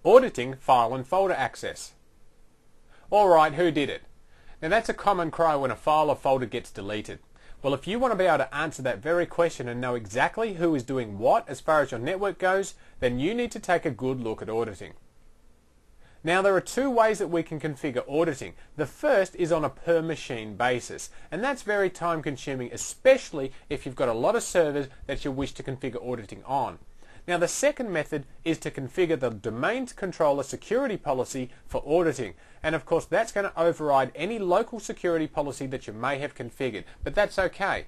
auditing file and folder access. Alright, who did it? Now that's a common cry when a file or folder gets deleted. Well, if you want to be able to answer that very question and know exactly who is doing what as far as your network goes, then you need to take a good look at auditing. Now there are two ways that we can configure auditing. The first is on a per machine basis, and that's very time consuming, especially if you've got a lot of servers that you wish to configure auditing on. Now the second method is to configure the domain controller security policy for auditing, and of course that's going to override any local security policy that you may have configured, but that's okay.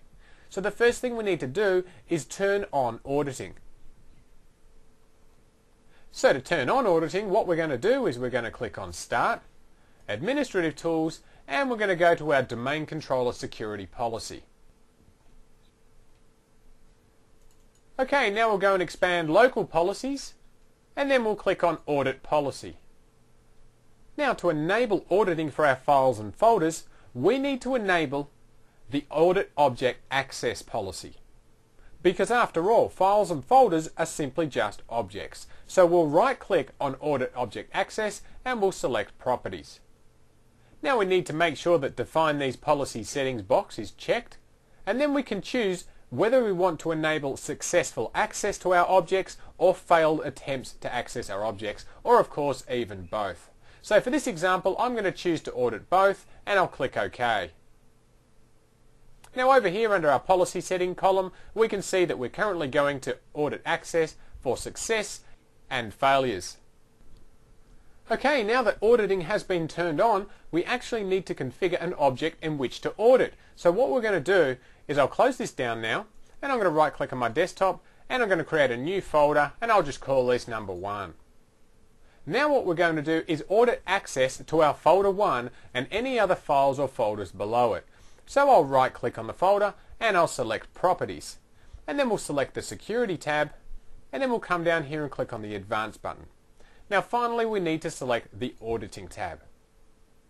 So the first thing we need to do is turn on auditing. So to turn on auditing, what we're going to do is we're going to click on Start, Administrative Tools, and we're going to go to our Domain Controller Security Policy. Okay, now we'll go and expand Local Policies, and then we'll click on Audit Policy. Now to enable auditing for our files and folders, we need to enable the Audit Object Access Policy. Because after all, files and folders are simply just objects. So we'll right click on Audit Object Access and we'll select Properties. Now we need to make sure that Define these policy settings box is checked, and then we can choose whether we want to enable successful access to our objects or failed attempts to access our objects, or of course even both. So for this example, I'm going to choose to audit both and I'll click OK. Now over here under our policy setting column, we can see that we're currently going to audit access for success and failures. Okay, now that auditing has been turned on, we actually need to configure an object in which to audit. So what we're going to do is I'll close this down now, and I'm going to right click on my desktop, and I'm going to create a new folder, and I'll just call this number 1. Now what we're going to do is audit access to our folder 1 and any other files or folders below it. So I'll right click on the folder and I'll select Properties, and then we'll select the Security tab, and then we'll come down here and click on the Advanced button. Now finally we need to select the Auditing tab.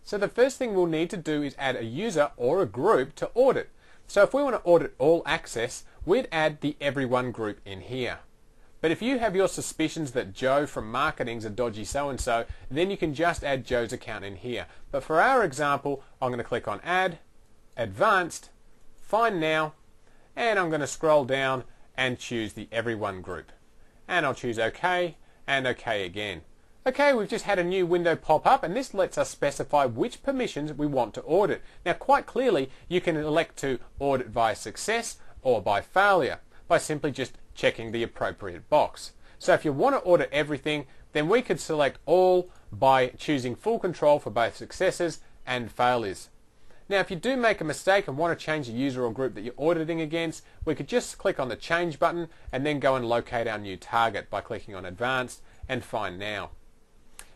So the first thing we'll need to do is add a user or a group to audit. So if we want to audit all access, we'd add the Everyone group in here. But if you have your suspicions that Joe from marketing's a dodgy so-and-so, then you can just add Joe's account in here. But for our example, I'm going to click on Add, Advanced, Find Now, and I'm going to scroll down and choose the Everyone group. And I'll choose OK and OK again. Okay, we've just had a new window pop up, and this lets us specify which permissions we want to audit. Now quite clearly you can elect to audit via success or by failure by simply just checking the appropriate box. So if you want to audit everything, then we could select all by choosing full control for both successes and failures. Now if you do make a mistake and want to change the user or group that you're auditing against, we could just click on the Change button and then go and locate our new target by clicking on Advanced and Find Now.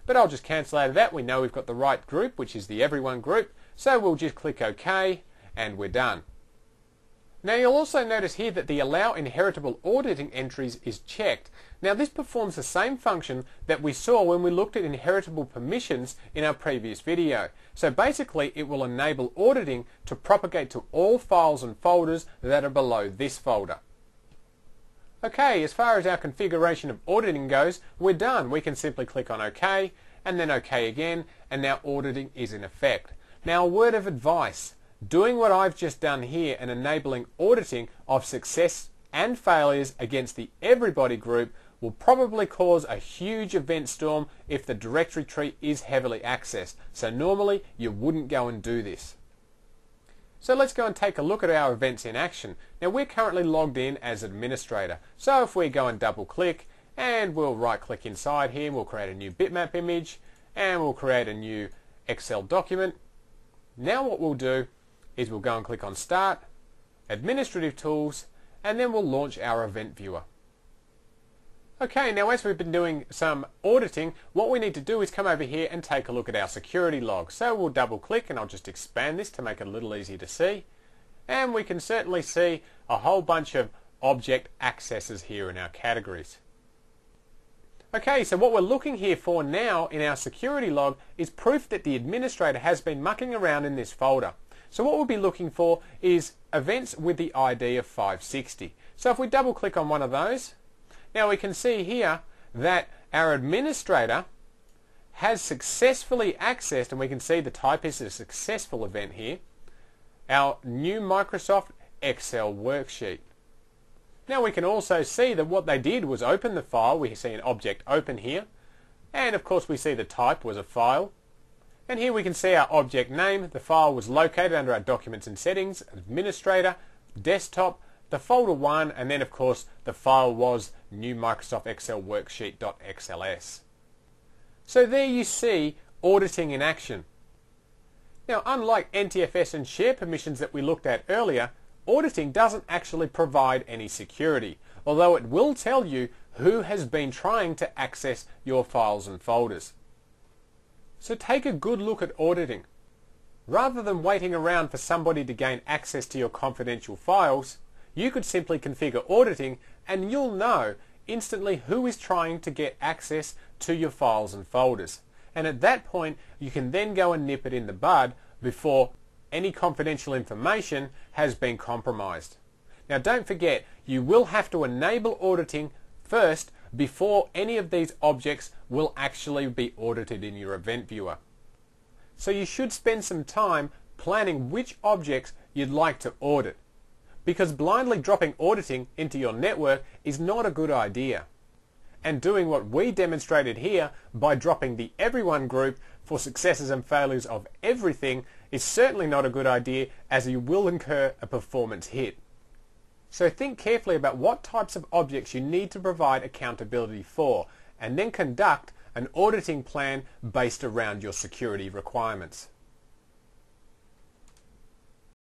But I'll just cancel out of that. We know we've got the right group, which is the Everyone group, so we'll just click OK and we're done. Now you'll also notice here that the Allow Inheritable Auditing Entries is checked. Now this performs the same function that we saw when we looked at inheritable permissions in our previous video. So basically it will enable auditing to propagate to all files and folders that are below this folder. Okay, as far as our configuration of auditing goes, we're done. We can simply click on OK and then OK again, and now auditing is in effect. Now a word of advice. Doing what I've just done here and enabling auditing of success and failures against the Everybody group will probably cause a huge event storm if the directory tree is heavily accessed. So normally you wouldn't go and do this. So let's go and take a look at our events in action. Now we're currently logged in as administrator. So if we go and double click and we'll right click inside here, we'll create a new bitmap image and we'll create a new Excel document. Now what we'll do is we'll go and click on Start, Administrative Tools, and then we'll launch our event viewer. Okay, now as we've been doing some auditing, what we need to do is come over here and take a look at our security log. So we'll double click and I'll just expand this to make it a little easier to see. And we can certainly see a whole bunch of object accesses here in our categories. Okay, so what we're looking here for now in our security log is proof that the administrator has been mucking around in this folder. So what we'll be looking for is events with the ID of 560. So if we double click on one of those, now we can see here that our administrator has successfully accessed, and we can see the type is a successful event here, our new Microsoft Excel worksheet. Now we can also see that what they did was open the file. We see an object open here, and of course we see the type was a file. And here we can see our object name. The file was located under our Documents and Settings, Administrator, Desktop, the folder 1, and then of course the file was new Microsoft Excel worksheet.xls. So there you see auditing in action. Now, unlike NTFS and share permissions that we looked at earlier, auditing doesn't actually provide any security, although it will tell you who has been trying to access your files and folders. So take a good look at auditing. Rather than waiting around for somebody to gain access to your confidential files, you could simply configure auditing and you'll know instantly who is trying to get access to your files and folders. And at that point, you can then go and nip it in the bud before any confidential information has been compromised. Now don't forget, you will have to enable auditing first before any of these objects will actually be audited in your event viewer. So you should spend some time planning which objects you'd like to audit, because blindly dropping auditing into your network is not a good idea. And doing what we demonstrated here by dropping the everyone group for successes and failures of everything is certainly not a good idea, as you will incur a performance hit. So think carefully about what types of objects you need to provide accountability for, and then conduct an auditing plan based around your security requirements.